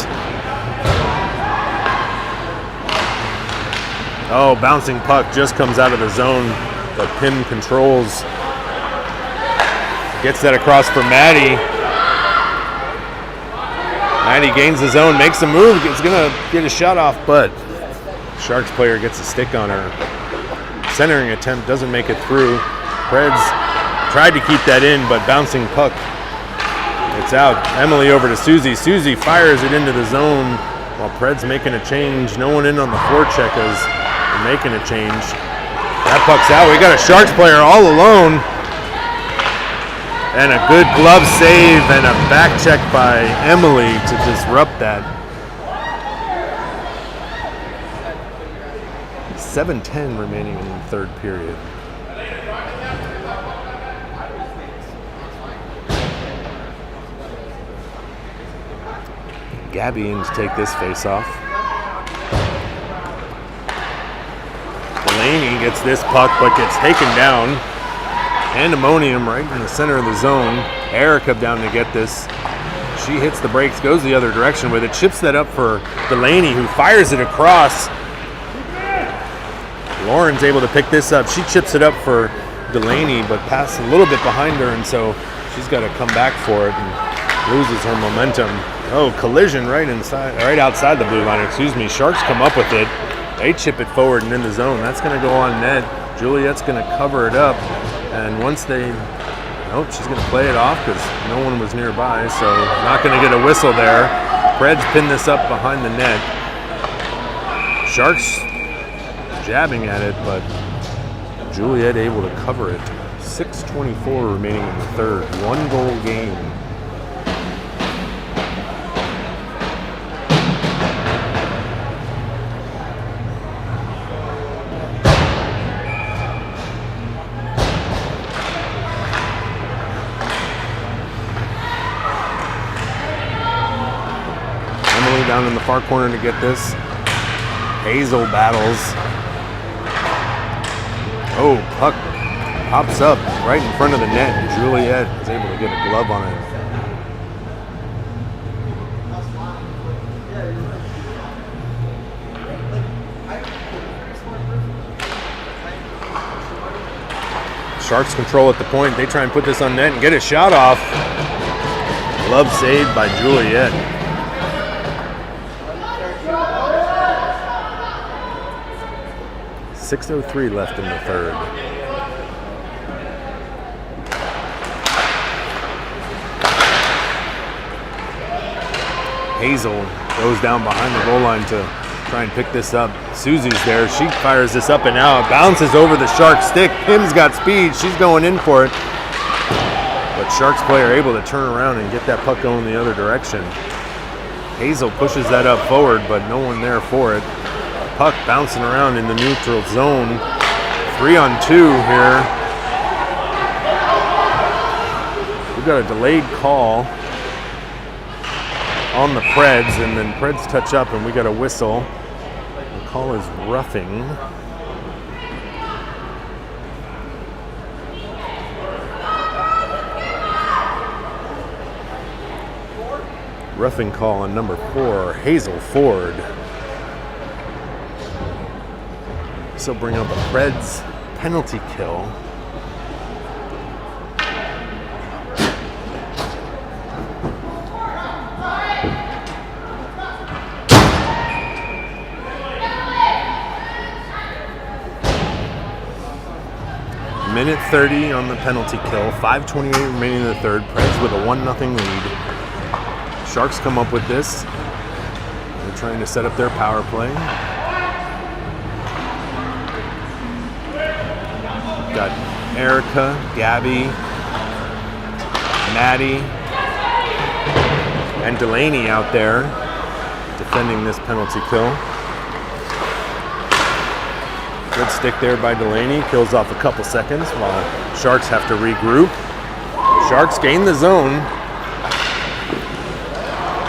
Oh, bouncing puck just comes out of the zone, but Pim controls. Gets that across for Maddie. Maddie gains the zone, makes a move. It's going to get a shot off, but Sharks player gets a stick on her. Centering attempt doesn't make it through. Preds tried to keep that in, but bouncing puck. It's out. Emily over to Susie. Susie fires it into the zone while Preds making a change. No one in on the forecheck as they're making a change. That puck's out. We got a Sharks player all alone. And a good glove save and a back check by Emily to disrupt that. 7:10 remaining in the third period. Gabby in to take this face off. Delaney gets this puck but gets taken down. Pandemonium right in the center of the zone. Erica down to get this. She hits the brakes, goes the other direction with it, chips that up for Delaney, who fires it across. Lauren's able to pick this up. She chips it up for Delaney, but passes a little bit behind her, and so she's got to come back for it and loses her momentum. Oh, collision right outside the blue line. Sharks come up with it. They chip it forward and in the zone. That's going to go on net. Juliet's going to cover it up, and once they Nope, she's going to play it off because no one was nearby, so not going to get a whistle there. Preds pin this up behind the net. Sharks jabbing at it, but Juliet able to cover it. 6:24 remaining in the third. 1-goal game. Emily down in the far corner to get this. Hazel battles. Oh, puck pops up right in front of the net, and Juliet is able to get a glove on it. Sharks control at the point. They try and put this on net and get a shot off. Glove saved by Juliet. .6:03 left in the third. Hazel goes down behind the goal line to try and pick this up. Susie's there. She fires this up and out. Bounces over the Sharks stick. Pim's got speed. She's going in for it. But Sharks player able to turn around and get that puck going the other direction. Hazel pushes that up forward, but no one there for it. Puck bouncing around in the neutral zone. 3-on-2 here. We've got a delayed call on the Preds, and then Preds touch up and we got a whistle. The call is roughing. Roughing call on number 4, Hazel Ford. This will bring up a Preds penalty kill. Minute 30 on the penalty kill. 5:28 remaining in the third. Preds with a 1-0 lead. Sharks come up with this. They're trying to set up their power play. Got Erica, Gabby, Maddie, and Delaney out there defending this penalty kill. Good stick there by Delaney. Kills off a couple seconds while Sharks have to regroup. Sharks gain the zone.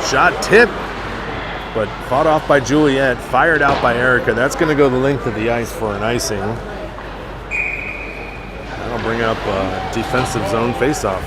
Shot tipped, but fought off by Juliet. Fired out by Erica. That's going to go the length of the ice for an icing. That'll bring up a defensive zone faceoff.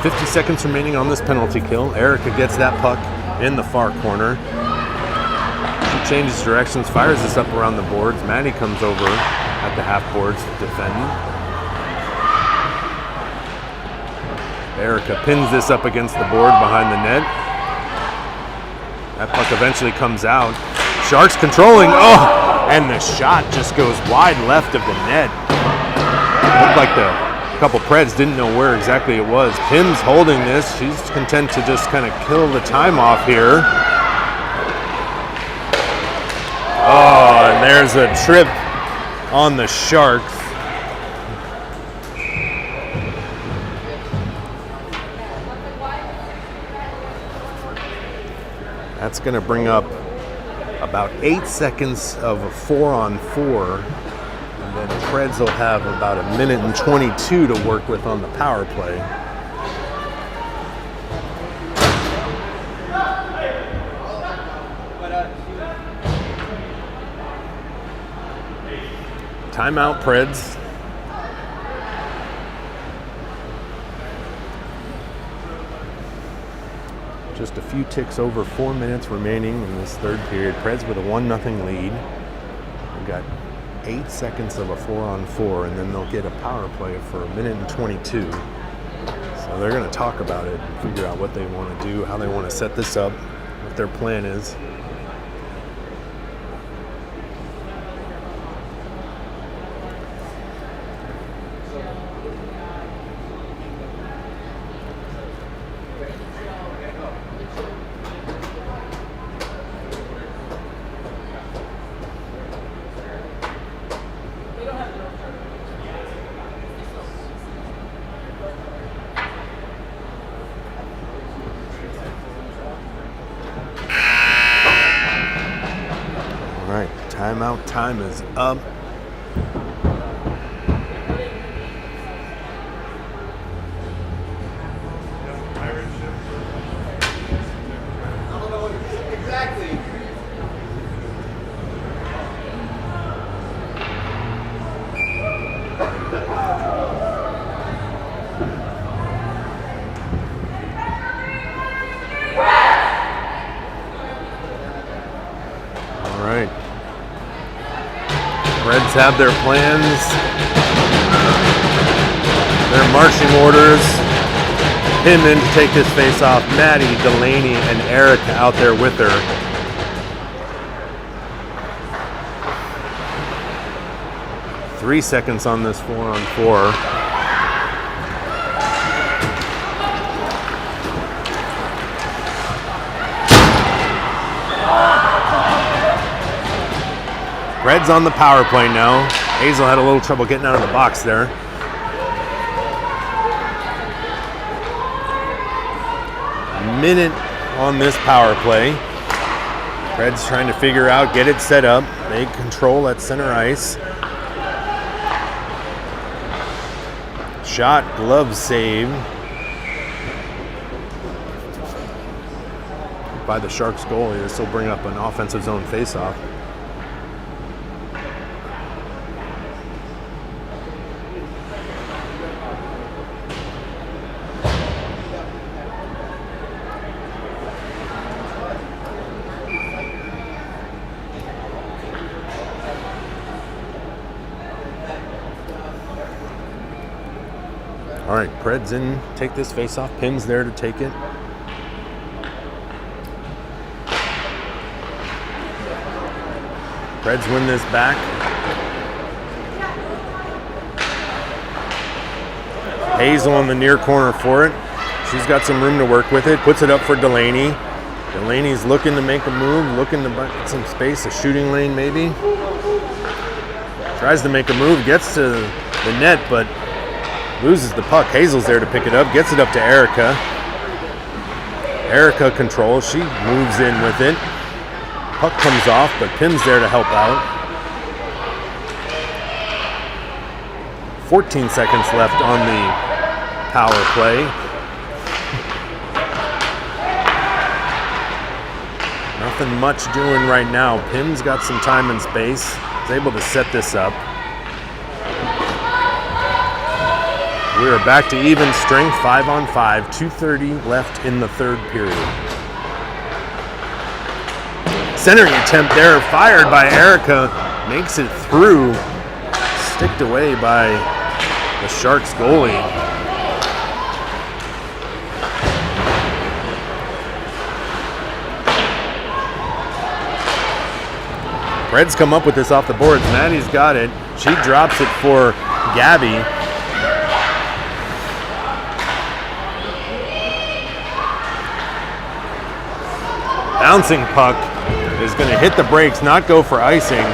.50 seconds remaining on this penalty kill. Erica gets that puck in the far corner. She changes directions, fires this up around the boards. Maddie comes over at the half boards to defend. Erica pins this up against the board behind the net. That puck eventually comes out. Sharks controlling. Oh! And the shot just goes wide left of the net. Looked like a couple Preds didn't know where exactly it was. Pim's holding this. She's content to just kind of kill the time off here. Oh, and there's a trip on the Sharks. That's going to bring up about 8 seconds of a 4-on-4. And then Preds will have about 1:22 to work with on the power play. Timeout, Preds. Just a few ticks over 4 minutes remaining in this third period. Preds with a 1-0 lead. got 8 seconds of a 4-on-4, and then they'll get a power play for 1:22. So they're going to talk about it and figure out what they want to do, how they want to set this up, what their plan is. All right, timeout time is up. Preds have their plans, their marching orders. Pinman to take this face off. Maddie, Delaney, and Erica out there with her. Three seconds on this 4-on-4. Preds on the power play now. Hazel had a little trouble getting out of the box there. Minute on this power play. Preds trying to figure out, get it set up, make control at center ice. Shot, glove save by the Sharks goalie. This will bring up an offensive zone faceoff. All right, Preds in, take this face off. Pim's there to take it. Preds win this back. Hazel on the near corner for it. She's got some room to work with it. Puts it up for Delaney. Delaney's looking to make a move, looking to get some space, a shooting lane maybe. Tries to make a move, gets to the net, but loses the puck. Hazel's there to pick it up, gets it up to Erica. Erica controls, she moves in with it. Puck comes off, but Pim's there to help out. 14 seconds left on the power play. Nothing much doing right now. Pim's got some time and space. He's able to set this up. We are back to even strength, 5-on-5, 2:30 left in the third period. Centering attempt there, fired by Erica, makes it through, sticked away by the Sharks goalie. Preds come up with this off the boards. Maddie's got it. She drops it for Gabby. Bouncing puck is going to hit the brakes, not go for icing.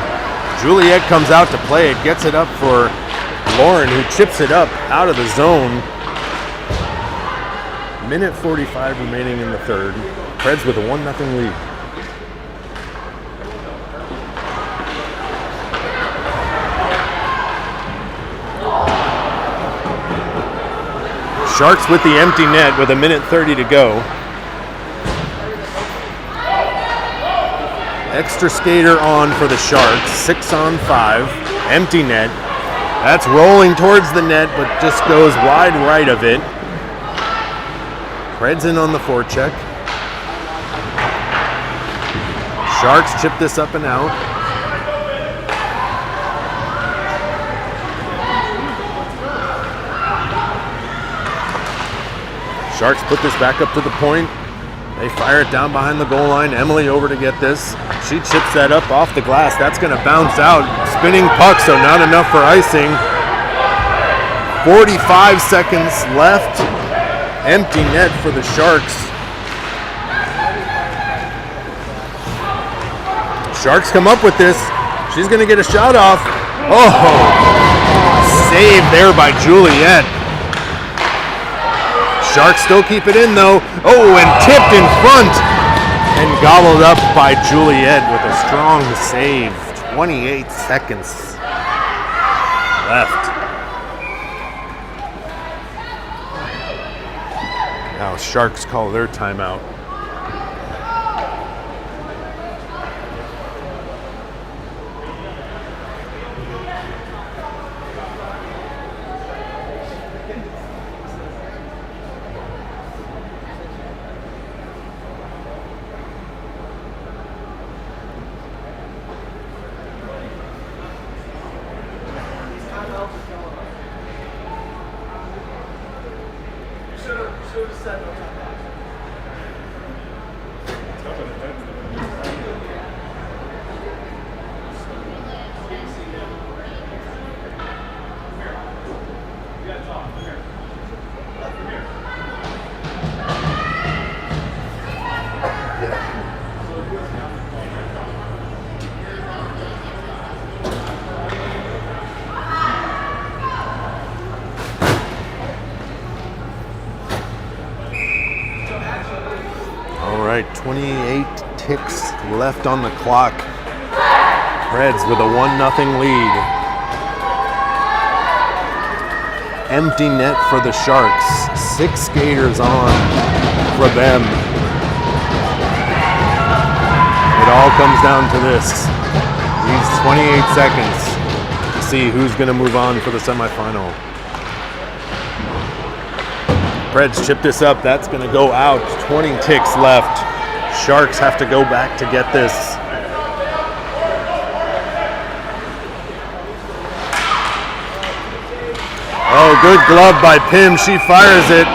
Juliet comes out to play it, gets it up for Lauren, who chips it up out of the zone. Minute 45 remaining in the third. Preds with a 1-0 lead. Sharks with the empty net with 1:30 to go. Extra skater on for the Sharks, 6-on-5, empty net. That's rolling towards the net, but just goes wide right of it. Preds in on the forecheck. Sharks chip this up and out. Sharks put this back up to the point. They fire it down behind the goal line. Emily over to get this. She chips that up off the glass. That's going to bounce out. Spinning puck, so not enough for icing. 45 seconds left. Empty net for the Sharks. Sharks come up with this. She's going to get a shot off. Oh, save there by Juliet. Sharks still keep it in though. Oh, and tipped in front and gobbled up by Juliet with a strong save. 28 seconds left. Now Sharks call their timeout. All right, 28 ticks left on the clock. Preds with a 1-0 lead. Empty net for the Sharks. 6 skaters on for them. It all comes down to this. These 28 seconds to see who's going to move on for the semifinal. Preds chip this up. That's going to go out. 20 ticks left. Sharks have to go back to get this. Oh, good glove by Pim. She fires it.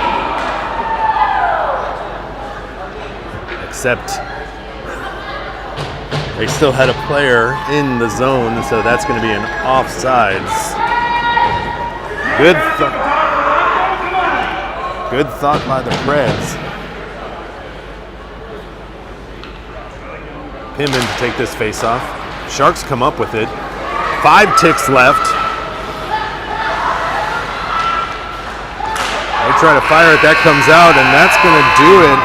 Except they still had a player in the zone, so that's going to be an offsides. Good thought by the Preds. Pim in to take this face off. Sharks come up with it. 5 ticks left. They try to fire it. That comes out, and that's going to do it.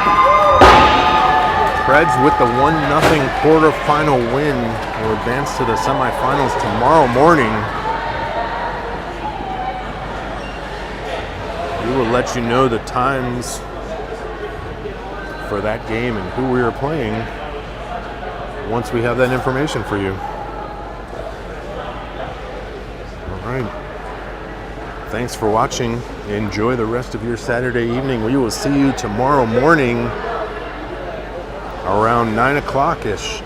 Preds with the 1-0 quarterfinal win will advance to the semifinals tomorrow morning. We will let you know the times for that game and who we are playing once we have that information for you. All right. Thanks for watching. Enjoy the rest of your Saturday evening. We will see you tomorrow morning around 9 o'clock-ish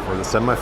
for the semifinals.